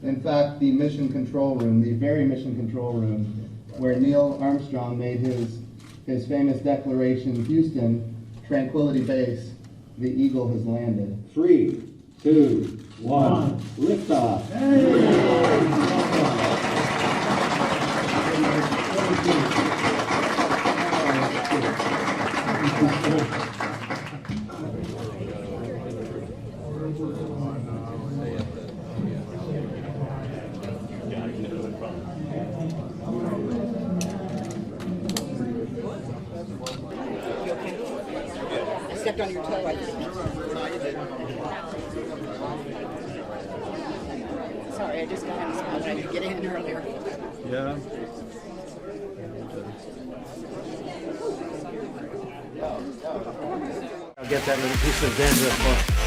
in fact, the mission control room, the very mission control room, where Neil Armstrong made his famous declaration, Houston, Tranquility Base, the Eagle has landed. 3, 2, 1, liftoff. I stepped on your toe, I think. Sorry, I just got in, so I tried to get in earlier. Yeah. I'll get that little piece of dandruff off.